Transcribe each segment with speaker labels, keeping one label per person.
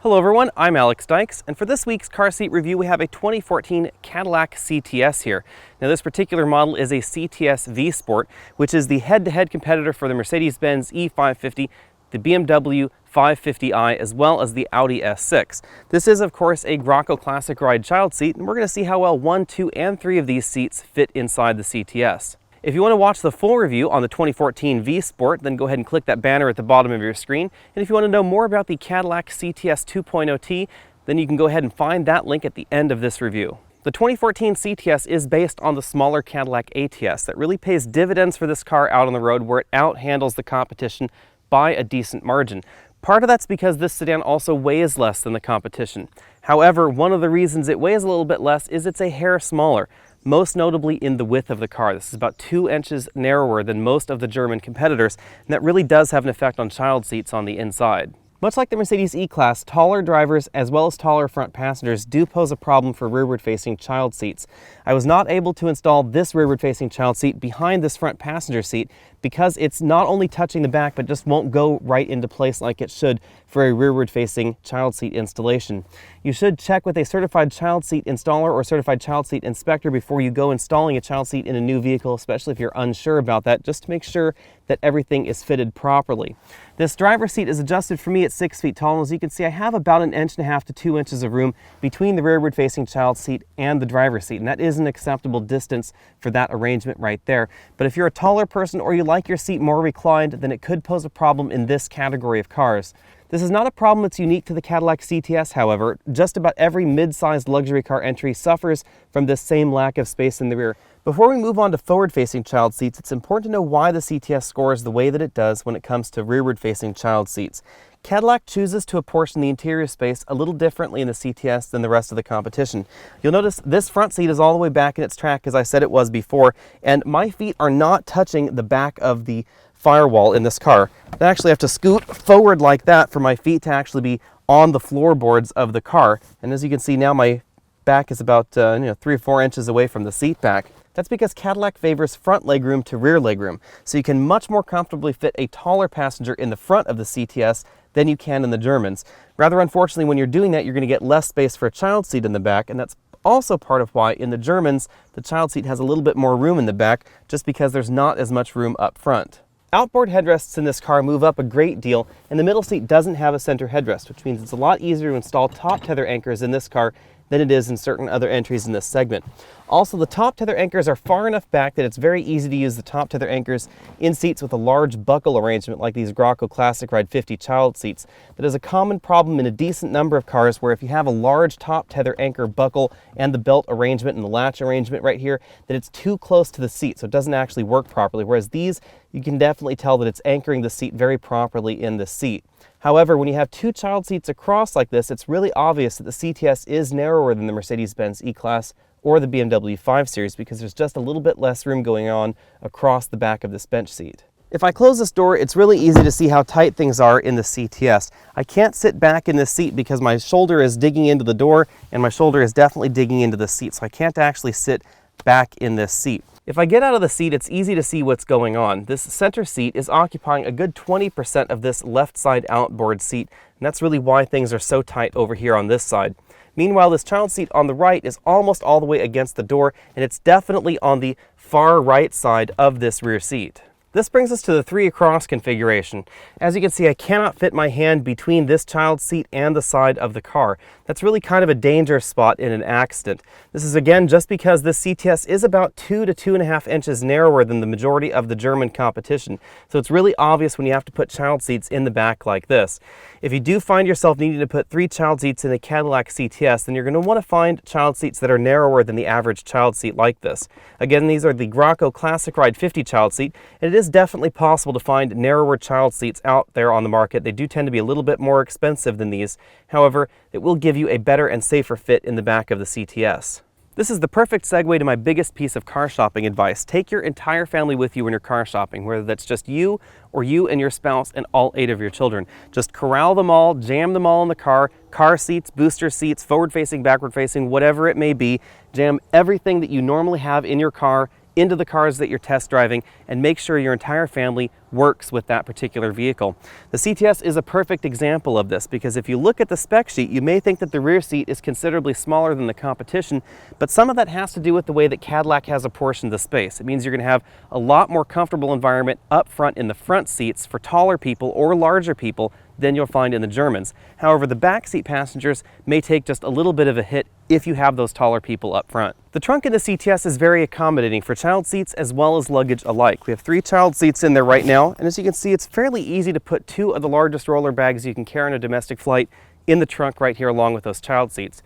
Speaker 1: Hello everyone, I'm Alex Dykes, and for this week's car seat review we have a 2014 Cadillac CTS here. Now this particular model is a CTS V-Sport, which is the head-to-head competitor for the Mercedes-Benz E550, the BMW 550i, as well as the Audi S6. This is of course a Graco Classic Ride child seat, and we're going to see how well 1, 2, and 3 of these seats fit inside the CTS. If you want to watch the full review on the 2014 V-Sport, then go ahead and click that banner at the bottom of your screen. And if you want to know more about the Cadillac CTS 2.0T, then you can go ahead and find that link at the end of this review. The 2014 CTS is based on the smaller Cadillac ATS that really pays dividends for this car out on the road, where it out-handles the competition by a decent margin. Part of that's because this sedan also weighs less than the competition. However, one of the reasons it weighs a little bit less is it's a hair smaller, most notably in the width of the car. This is about 2 inches narrower than most of the German competitors, and that really does have an effect on child seats on the inside. Much like the Mercedes E-Class, taller drivers as well as taller front passengers do pose a problem for rearward-facing child seats. I was not able to install this rearward-facing child seat behind this front passenger seat because it's not only touching the back but just won't go right into place like it should for a rearward-facing child seat installation. You should check with a certified child seat installer or certified child seat inspector before you go installing a child seat in a new vehicle, especially if you're unsure about that, just to make sure that everything is fitted properly. This driver's seat is adjusted for me at 6 feet tall, and as you can see I have about 1.5 inches to 2 inches of room between the rearward facing child seat and the driver's seat, and that is an acceptable distance for that arrangement right there. But if you're a taller person or you like your seat more reclined, then it could pose a problem in this category of cars. This is not a problem that's unique to the Cadillac CTS, however. Just about every mid-sized luxury car entry suffers from this same lack of space in the rear. Before we move on to forward-facing child seats, it's important to know why the CTS scores the way that it does when it comes to rearward-facing child seats. Cadillac chooses to apportion the interior space a little differently in the CTS than the rest of the competition. You'll notice this front seat is all the way back in its track, as I said it was before, and my feet are not touching the back of the firewall in this car. I actually have to scoot forward like that for my feet to actually be on the floorboards of the car. And as you can see now, my back is about 3 or 4 inches away from the seat back. That's because Cadillac favors front legroom to rear legroom, so you can much more comfortably fit a taller passenger in the front of the CTS than you can in the Germans. Rather unfortunately, when you're doing that, you're going to get less space for a child seat in the back, and that's also part of why in the Germans the child seat has a little bit more room in the back, just because there's not as much room up front. Outboard headrests in this car move up a great deal, and the middle seat doesn't have a center headrest, which means it's a lot easier to install top tether anchors in this car than it is in certain other entries in this segment. Also, the top tether anchors are far enough back that it's very easy to use the top tether anchors in seats with a large buckle arrangement like these Graco Classic Ride 50 child seats. That is a common problem in a decent number of cars, where if you have a large top tether anchor buckle and the belt arrangement and the latch arrangement right here, that it's too close to the seat, so it doesn't actually work properly, whereas these, you can definitely tell that it's anchoring the seat very properly in the seat. However, when you have 2 child seats across like this, it's really obvious that the CTS is narrower than the Mercedes-Benz E-Class or the BMW 5 Series, because there's just a little bit less room going on across the back of this bench seat. If I close this door, it's really easy to see how tight things are in the CTS. I can't sit back in this seat because my shoulder is digging into the door, and my shoulder is definitely digging into the seat, so I can't actually sit back in this seat. If I get out of the seat, it's easy to see what's going on. This center seat is occupying a good 20% of this left side outboard seat, and that's really why things are so tight over here on this side. Meanwhile, this child seat on the right is almost all the way against the door, and it's definitely on the far right side of this rear seat. This brings us to the 3 across configuration. As you can see, I cannot fit my hand between this child seat and the side of the car. That's really kind of a dangerous spot in an accident. This is again just because this CTS is about 2 to 2.5 inches narrower than the majority of the German competition. So it's really obvious when you have to put child seats in the back like this. If you do find yourself needing to put 3 child seats in a Cadillac CTS, then you're going to want to find child seats that are narrower than the average child seat like this. Again, these are the Graco Classic Ride 50 child seat, and it is definitely possible to find narrower child seats out there on the market. They do tend to be a little bit more expensive than these. However, it will give you a better and safer fit in the back of the CTS. This is the perfect segue to my biggest piece of car shopping advice. Take your entire family with you when you're car shopping, whether that's just you or you and your spouse and all 8 of your children. Just corral them all, jam them all in the car seats, booster seats, forward facing, backward facing, whatever it may be. Jam everything that you normally have in your car into the cars that you're test driving and make sure your entire family works with that particular vehicle. The CTS is a perfect example of this because if you look at the spec sheet, you may think that the rear seat is considerably smaller than the competition, but some of that has to do with the way that Cadillac has apportioned the space. It means you're going to have a lot more comfortable environment up front in the front seats for taller people or larger people than you'll find in the Germans. However, the backseat passengers may take just a little bit of a hit if you have those taller people up front. The trunk in the CTS is very accommodating for child seats as well as luggage alike. We have 3 child seats in there right now, and as you can see, it's fairly easy to put 2 of the largest roller bags you can carry on a domestic flight in the trunk right here along with those child seats.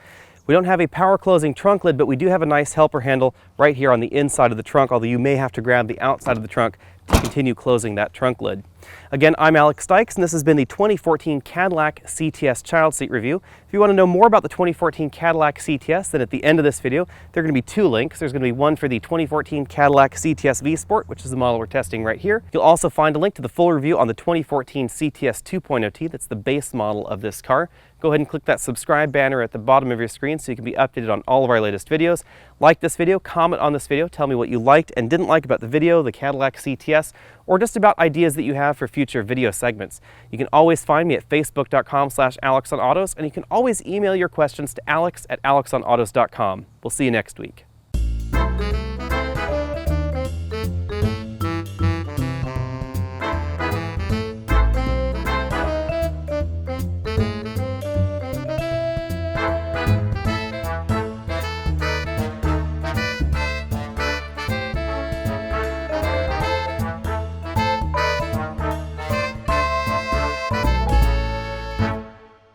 Speaker 1: We don't have a power closing trunk lid, but we do have a nice helper handle right here on the inside of the trunk, although you may have to grab the outside of the trunk to continue closing that trunk lid. Again, I'm Alex Dykes, and this has been the 2014 Cadillac CTS child seat review. If you want to know more about the 2014 Cadillac CTS, then at the end of this video, there are going to be 2 links. There's going to be one for the 2014 Cadillac CTS V-Sport, which is the model we're testing right here. You'll also find a link to the full review on the 2014 CTS 2.0T. That's the base model of this car. Go ahead and click that subscribe banner at the bottom of your screen so you can be updated on all of our latest videos. Like this video, comment on this video, tell me what you liked and didn't like about the video, the Cadillac CTS, or just about ideas that you have for future video segments. You can always find me at facebook.com/AlexOnAutos, and you can always email your questions to alex@alexonautos.com. We'll see you next week.